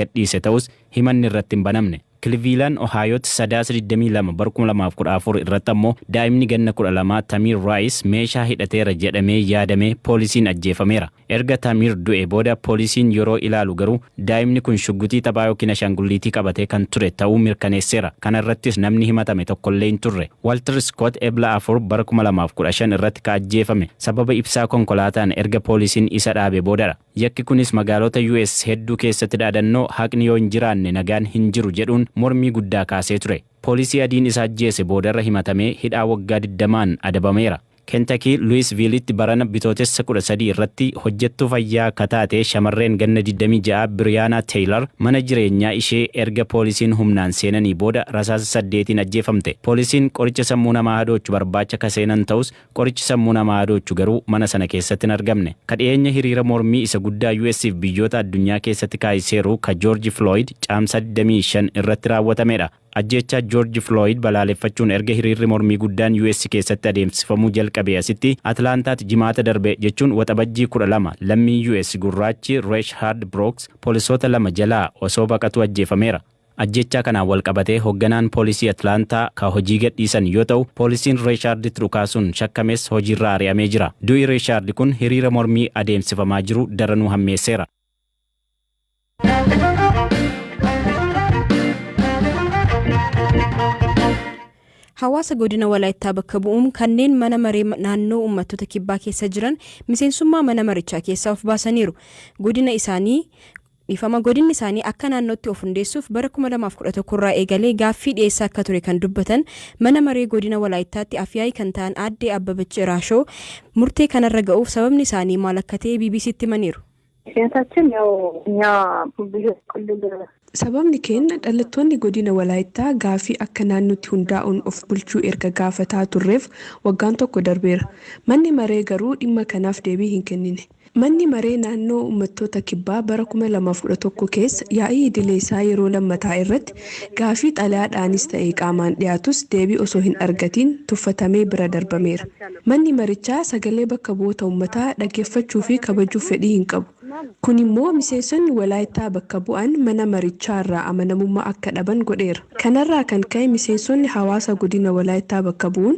gadhiise ta'us himanni irratti hin banamne. Cleveland Ohio sadaasa 22 bara 2014 irratti ammoo daa'imni ganna 12 Tamir Rice meeshaa hidhateera jedhamee yaadamee poolisiin ajjeefameera. Erga Tamir du'e booda poolisiin yeroo ilaalu garuu daa'imni kun shuggutii taphaa yookiin ashaangulliitii qabatee kan ture ta'uu mirkaneesseera. Kana irrattis namni himatame tokkollee hin turre. Walter Scott Ebla 4 bara 2015 irratti ka ajjeefame sababa ibsaa konkolaataan erga poolisiin isa dhaabe boodadha. Yakki kunis magaalota US hedduu keessatti dhaadannoo haqni yoo hin jiraanne nagaan hin jiru jedhuun mormii guddaa kaasee ture. Poolisii adiin isa ajjeese boodarra himatamee hidhaa waggaa 20 adabameera. Kentucky Louisvilletti barana bitootessa 13 irratti hojjettuu fayyaa kataate shamarreen ganna 26 Brianna Taylor mana jireenyaa ishee erga poolisiin humnaan seenanii booda rasaasa 8 ajjeefamte. Poolisiin qoricha sammuu namaa hadoochu barbaacha kaseenan ta'us qorichi sammuu namaa hadoochu garuu mana sana keessatti hin argamne. Kadhiyeenya hiriira mormii isa guddaa US'f biyyoota addunyaa keessatti kaa'iseeru ka George Floyd caamsa 25 irratti raawwatamedha. Ajjecha George Floyd balaaleffachuun erga hiriirri mormii guddaan US keessatti adeemsifamuu jalqabe asitti Atlantaatti jimaata darbe jechuun waxabajjii 12 lammii US gurraachi Rayshard Brooks poolisoota 2 jalaa osoo baqatu ajjeefameera. Ajjecha kanaan wal qabatee hoogganaan poolisii Atlantaa ka hojii gadhiisan yoo ta'u poolisiin Raysharditti dhukaasuun shakkames hojiirraa ari'amee jira. Du'i Rayshard kun hiriira mormii adeemsifamaa jiru daranuu hammeesseera. Hawaasa godina Walaayittaa bakka bu'uun kanneen mana maree naannoo uummattoota kibbaa keessa jiran miseensummaa mana marichaa keessaa of baasaniiru. Godinni isaanii akka naannootti of hundeessuuf bara 2011 irraa eegalee gaaffii dhiyeessaa akka ture kan dubbatan mana maree godina Walaayittaatti afyaa'ii kan ta'an aadde Abbabach Raashoo murtee kanarra ga'uuf sababni isaanii maal akka ta'e BBC'tti himaniiru. Sababni keenya dhalattoonni godina Walaayittaa gaafii akka naannootti hundaa'uun of bulchuu erga gaafataa turreef waggaan tokko darbeera. Manni maree garuu dhimma kanaaf deebii hin kennine. Manni maree naannoo uummattoota kibbaa bara 2011 keessa yaa'ii idilee isaa yeroo lammataa irratti gaafii xalayaadhaanis ta'ee qaamaan dhiyaatus deebii osoo hin argatiin tuffatamee bira darbameera. Manni marichaa sagalee bakka bu'oota uummataa dhaggeeffachuu fi kabajuuf fedhii hin qabu. Kun immoo miseensonni Walaayittaa bakka bu'an mana marichaa irraa amanamummaa akka dhaban godheera. Kanarraa kan ka'e miseensonni hawaasa godina Walaayittaa bakka bu'uun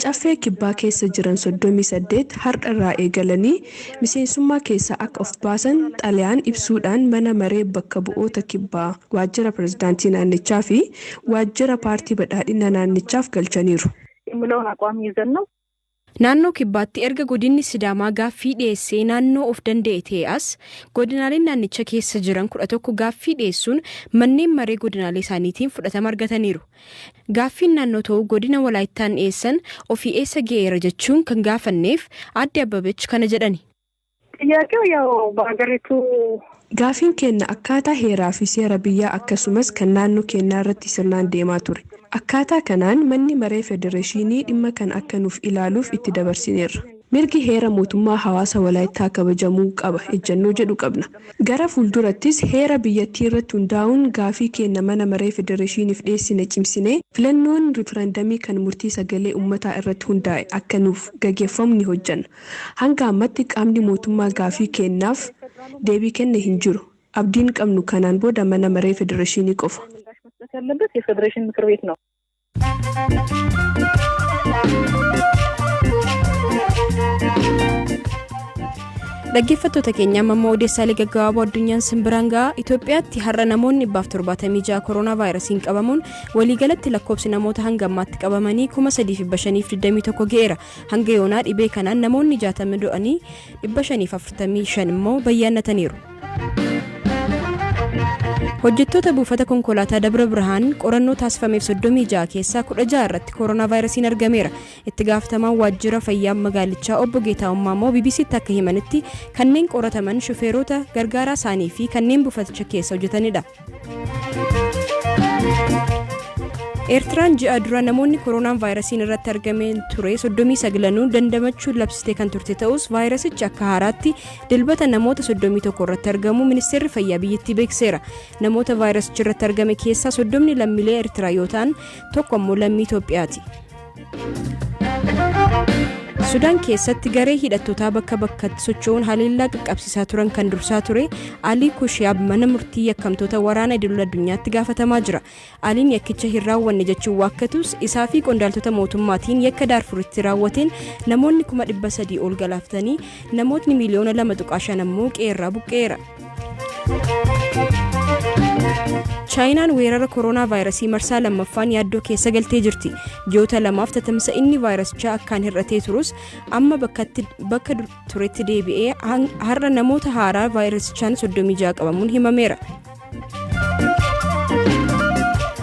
caffee kibbaa keessa jiran 38 har'a irraa eegalanii miseensummaa keessa akka of baasan xalayaan ibsuudhaan mana maree bakka bu'oota kibbaa waajjira pirezidaantii naannichaa fi waajjira paartii badhaadhina naannichaaf galchaniiru. Naannoo kibbaatti erga godinni Sidaamaa gaaffii dhiyeessee naannoo of danda'e ta'e as godinaaleen naannicha keessa jiran 11 gaaffii dhiyeessuun manneen maree godinaalee isaaniitiin fudhatama argataniiru. Gaaffiin naannoo ta'uu godina Walaayittaan dhiyeessan ofii eessa ga'eera jechuun kan gaafanneef aadde Abbabach kana jedhani. Gaafiin keenya akkaataa heeraa fi seera biyyaa akkasumas kan naannoo keenyaa irratti sirnaan deemaa ture. Akkaataa kanaan manni maree federeeshinii dhimma kan akka nuuf ilaaluuf itti dabarsineerra. Mirgi heera mootummaa hawaasa Walaayittaa kabajamuu qaba ejjennoo jedhu qabna. Gara fuuldurattis heera biyyattii irratti hundaa'uun gaafii keenya mana maree federeeshiniif dhiyeessine cimsinee filannoon riifarandamii kan murtii sagalee uummataa irratti hundaa'e akka nuuf gaggeeffamu ni hojjanna. Hanga ammatti qaamni mootummaa gaafii keenyaaf deebii kenne hin jiru. Abdiin qabnu kanaan booda mana maree federeeshinii qofa. Dhaggeeffattoota keenya amma odeessaalee gaggabaaboo addunyaan simbiraan gahaa Itoophiyaatti har'a namoonni 76 koronaa vaayirasiin qabamuun waliigalatti lakkoofsi namoota hanga ammaatti qabamanii 3521 ga'eera. Hanga yoonaa dhibee kanaan namoonni 60 du'anii 545 immoo bayyaannataniiru. Hojjettoota buufata konkolaataa Dabra Birhaan qorannoo taasifameef 36 keessaa 16 irratti koronaa vaayirasiin argameera. Itti gaafatamaan waajjira fayyaa magaalichaa obbo Geetaa'ummaa immoo BBC'tti akka himanitti kanneen qorataman shufeerota gargaaraa isaanii fi kanneen buufaticha keessa hojjetanidha. Eertiraan ji'a dura namoonni koronaan vaayirasiin irratti argameen ture 39 dandamachuu labsitee kan turte ta'us vaayirasichi akka haaraatti dilbata namoota 31 irratti argamu ministeerri fayyaa biyyattii beekseera. Namoota vaayirasichi irratti argame keessaa 30 lammiilee Eertiraa yoo ta'an tokko immoo lammii Itoophiyaati. Sudaan keessatti garee hidhattootaa bakka bakkatti socho'uun haleellaa qaqqabsiisaa turan kan dursaa ture Alii Kushiyaab mana murtii yakkamtoota waraana idil addunyaatti gaafatamaa jira. Aliin yakkicha hin raawwanne jechuun waakkatus isaa fi qondaaltota mootummaatiin yakka Daarfuritti raawwateen namoonni 300,000 ol galaafatanii namootni miliyoona 2.5 ammoo qeerraa buqqeera. Chaayinaan weerara koronaa vaayirasii marsaa lammaffaan yaaddoo keessa galtee jirti. Ji'oota lamaaf tatamsa inni vaayirasichaa akkaan hir'atee turus amma bakka turetti deebi'ee har'a namoota haaraa vaayirasichaan 36 qabamuun himameera.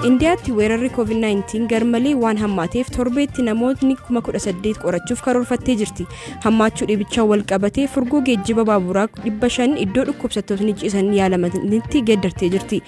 Indiyaatti weerarri COVID-19 garmalee waan hammaateef torbeetti namootni 18,000 qorachuuf karoorfattee jirti. Hammaachuu dhibichaa wal qabatee furgoo geejjiba baaburaa 500 iddoo dhukkubsattoonni ciisan yaalamanitti geeddartee jirti.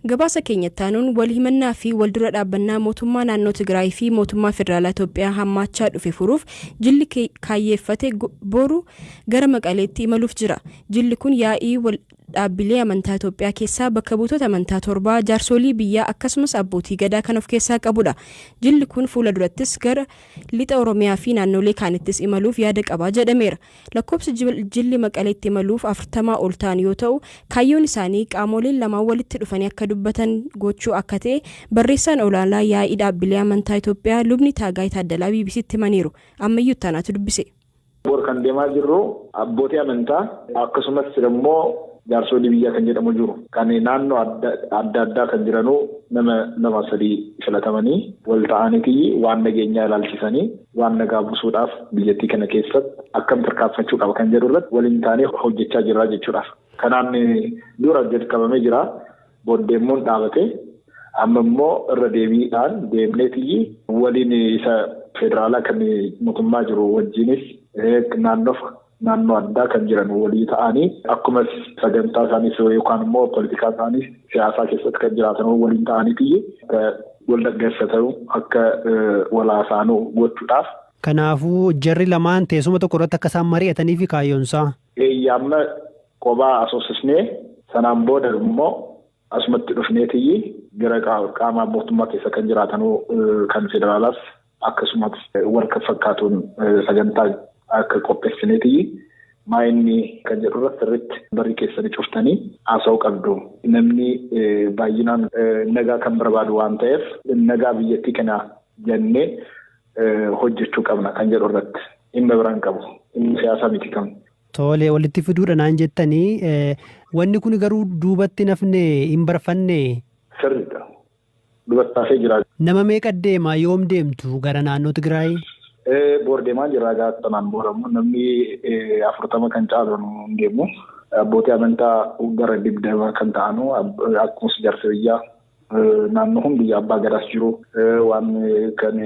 Gabaasa keenyataanuun wal himannaa fi wal dura dhaabbannaa mootummaa naannoo Tigraay fi mootummaa federaalaa Itoophiyaa hammaachaa dhufe furuuf jilli kaayyeeffate boru gara Maqaleetti imaluuf jira. Jilli kun yaa'ii wal dhaabbilee amantaa Itoophiyaa keessaa bakka buutota amantaa 7 jaarsolii biyyaa akkasumas abbootii gadaa kan of keessaa qabudha. Jilli kun fuula durattis gara lixa Oromiyaa fi naannolee kaanittis imaluuf yaada qabaa jedhameera. Lakkoobsa jilli Maqaleetti imaluuf 40 ol ta'an yoo ta'u, kaayyoon isaanii qaamoleen lamaan walitti dhufanii akka dubbatan gochuu akka ta'e barreessaan olaanaa yaa'ii dhaabbilee amantaa Itoophiyaa lubni Taagaay Taaddalaa BBC'tti himaniiru. Ammayyuu taanaatu dubbise. Kan deemaa jirru abbootii amantaa akkasumas immoo jaarsolii biyyaa kan jedhamu jiru. Kan naannoo adda addaa kan jiranu nama 3 filatamanii wal ta'anii waan nageenyaa ilaalchisanii waan nagaa buusuudhaaf biyyattii kana keessatti akkam tarkaanfachuu qaba kan jedhu irratti waliin taanee hojjechaa jirra jechuudha. Kanaan dura jalqabamee jira. Booddeemmoon dhaabate amma immoo irra deebiidhaan deemneetii waliin isa federaalaa kan mootummaa jiru wajjinis naannoo addaa kan jiran walii ta'anii akkuma sagantaa isaaniis yookaan immoo poolitikaa isaaniis siyaasaa keessatti kan jiraatan waliin ta'anii wal dhaggeeffatan akka walaasaanuu gochuudhaaf. Kanaafuu jarri lamaan teessuma tokko irratti akka isaan mari'atanii fi kaayyoonsaa. Amma kophaa asoosisnee sanaan booda immoo asumatti dhufneetii gara qaama mootummaa keessa kan jiraatan kan federaalaas akkasumas wal fakkaatuun sagantaa akka qopheessineetii maayinni kan jedhu irratti barri keessanii cuftanii haasa'uu qabdu. Namni baay'inaan nagaa kan barbaadu waan ta'eef nagaa biyyattii kana jennee hojjechuu qabna kan jedhu irratti dhimma biraan qabu. Inni siyaasaa miti qabu. Tole walitti fiduudha naan jettanii wanni kun garuu duubatti nafne hin barfanne. Sirriidha. Duubatti hafee jira. Nama meeqa deema yoom deemtu gara naannoo Tigraay? Boordeemaa jira gaazexaan booramu namni 40 kan caalu hin deemu. Abbootii amantaa gara 20 kan ta'anu akkuma jaarsa biyyaa naannoo hundi abbaa gadaas jiru waan kan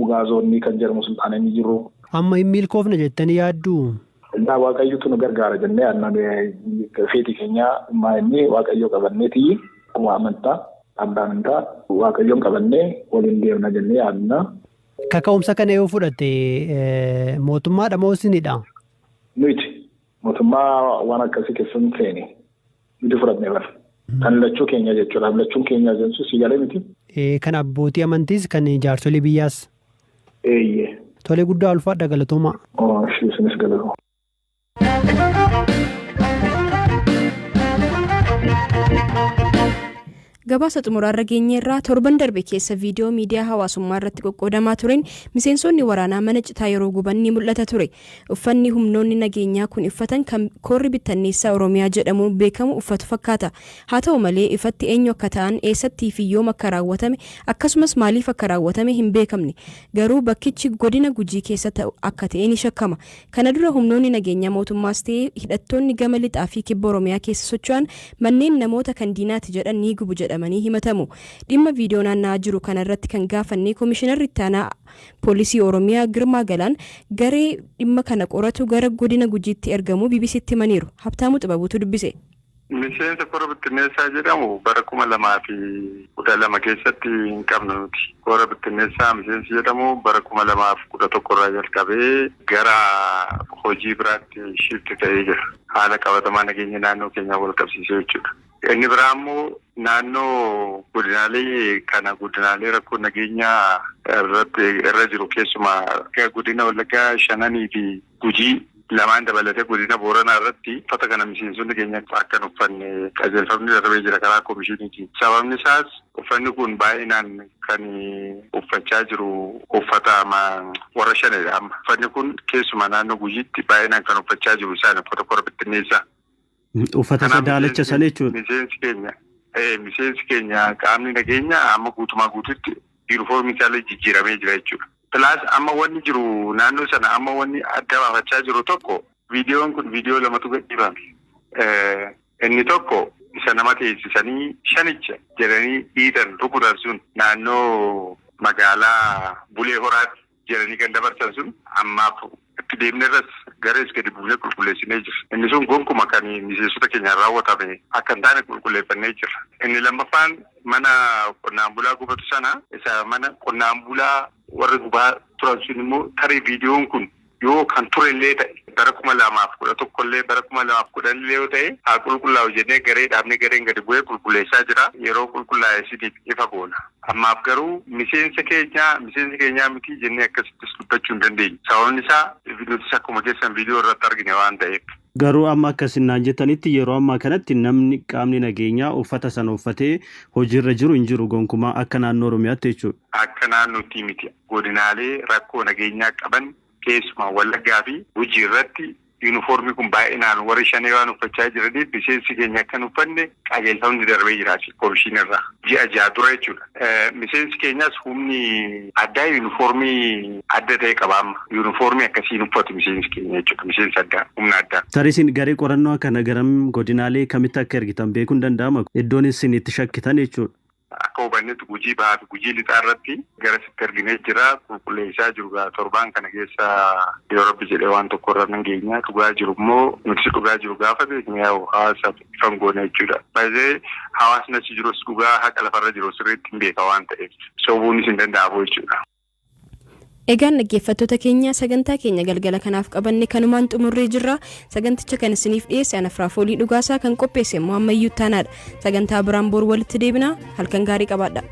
ugaazoonni kan jedhamu sultaananii jiru. Amma hin milkoofne jettanii yaaddu? Waaqayyotu nu gargaara jennee annaan feetii keenya maa'inni waaqayyoo qabanneetii akkuma amantaa abbaa amantaa waaqayyoon qabannee waliin deemna jennee yaadna. Kaka'umsa kana yoo fudhate mootummaadha moo isinidha? Nuti mootummaa waan akkasii keessatti seene nuti fudhatne bara. Kan lachuu keenya jechuudha. Lachuun keenya jechuun si galee miti. Kan abbootii amantiis kan jaarsolii biyyaas. Eeyyee. Tolee guddaa ulfaadha galatooma. Isinis galatooma. Gabaasa xumuraarra geenyeerraa torban darbe keessa viidiyoo miidiyaa hawaasummaa irratti qoqqoodamaa tureen miseensonni waraanaa mana citaa yeroo guban ni mul'ata ture. Uffanni humnoonni nageenyaa kun uffatan kan koorri bittanneessaa Oromiyaa jedhamuun beekamu uffatu fakkaata. Haa ta'u malee ifatti eenyu akka ta'an eessattii fi yoom akka raawwatame akkasumas maaliif akka raawwatame hin beekamne. Garuu bakkichi godina Gujii keessa akka ta'e ni shakkama. Kana dura humnoonni nageenyaa mootummaas ta'ee hidhattoonni gama lixaa fi kibba Oromiyaa keessa socho'an manneen namoota kan diinaati jedhan ni gubu jedhama. Himatamu. Dhimma viidiyoo naanna'aa jiru kanarratti kan gaafanne Komishinarri Ittaanaa Poolisii Oromiyaa Girmaa Galaan garee dhimma kana qoratu gara godina Gujiitti ergamu BBC'tti himaniiru. Habtaamuu Xibabuutu dubbise. Miseensa koora bittinneessaa jedhamu bara 2012 keessatti hin qabnu nuti. Koora bittinneessaa miseensi jedhamu bara 2011 irraa jalqabee gara hojii biraatti shifti ta'ee jira. Haala qabatamaa nageenya naannoo keenyaa wal qabsiisee jechuudha. Inni biraa immoo naannoo godinaalee kana godinaalee rakkoo nageenyaa irra jiru keessumaa godina Wallaggaa Shananii fi Gujii lamaan dabalatee godina Booranaa irratti uffata kana miseensonni keenya akka uffanne qajeelfamni darbee jira karaa komishiiniiti. Sababni isaas uffanni kun baay'inaan kan uffachaa jiru uffata warra Shaneedha. Uffanni kun keessumaa naannoo Gujiitti baay'inaan kan uffachaa jiru isaan uffata kora bittinneessaa. Uffata sadaalacha sana jechuudha. Miseensi keenya qaamni nageenya amma guutumaa guututti yuunifoormii isaallee jijjiiramee jira jechuudha. Plus amma wanni jiru naannoo sana amma wanni adda baafachaa jiru tokko viidiyoon kun viidiyoo lamatu gadhiifame. Inni tokko isa nama teessisanii shanicha jedhanii dhiitan rukutan sun naannoo magaalaa Bulee Horaatti jedhanii kan dabarsan sun ammaaf itti deemnerras garees gadi buunee qulqulleessinee jira. Inni sun gonkumaa kan miseensota keenyaan raawwatame akka hin taane qulqulleeffannee jira. Inni lammaffaan mana qonnaan bulaa gubatu sana isa mana qonnaan bulaa warri gubaa turan sun immoo tarii viidiyoon kun yoo kan turellee ta'e bara 2011 bara 2010 yoo ta'e haa qulqullaa'u jennee garee dhaabnee gareen gadi bu'ee qulqulleessaa jira. Yeroo qulqullaa'e sidiif ifa goona. Ammaaf garuu miseensa keenyaa miti jennee akkasittis dubbachuu hin dandeenyu. Sababni isaa nutis akkuma keessan viidiyoo irratti argine waan ta'eef. Garuu amma akkasinnaan jettanitti yeroo ammaa kanatti namni qaamni nageenyaa uffata sana uffatee hojiirra jiru hin jiru gonkumaa akka naannoo Oromiyaatti jechuudha. Akka naannootti miti. Godinaalee rakkoo nageenyaa qaban keessumaa Wallaggaa fi Gujii irratti yuunifoormii kun baay'inaan warri Shanee waan uffachaa jiraniif miseensi keenya akka hin uffanne qajeelfamni darbee jira komishiinirraa ji'a ja'a dura jechuudha. Miseensi keenyas humni addaa yuunifoormii adda ta'e qaba amma. Yuunifoormii akkasiin uffatu miseensi keenya jechuudha. Miseensi addaa humna addaa. Tarisin garee qorannoo kana garam godinaalee kamitti akka ergitan beekuun danda'ama? Iddoon isin itti shakkitan jechuudha. Akka hubannetti Gujii bahaa fi Gujii lixaa irratti gara sitti arginee jira qulqulleessaa jiru torbaan kana keessa yoo rabbi jedhee waan tokko irra nageenya dhugaa jiru immoo nuti dhugaa jiru gaafa beekne hawaasa ifan goone jechuudha. Baay'ee hawaasni achi jirus dhugaa haqa lafarra jiru sirriitti hin beeka waan ta'eef sobuunis hin danda'amu jechuudha. Egaan dhaggeeffattoota keenya sagantaa keenya galgala kanaaf qabanne kanumaan xumurree jirra. Saganticha kan isiniif dhiyeesse ana Firaafoolii Dhugaasaa kan qopheesse immoo ammayyuu taanaadha. Sagantaa biraan bor walitti deebina. Halkan gaarii qabaadha.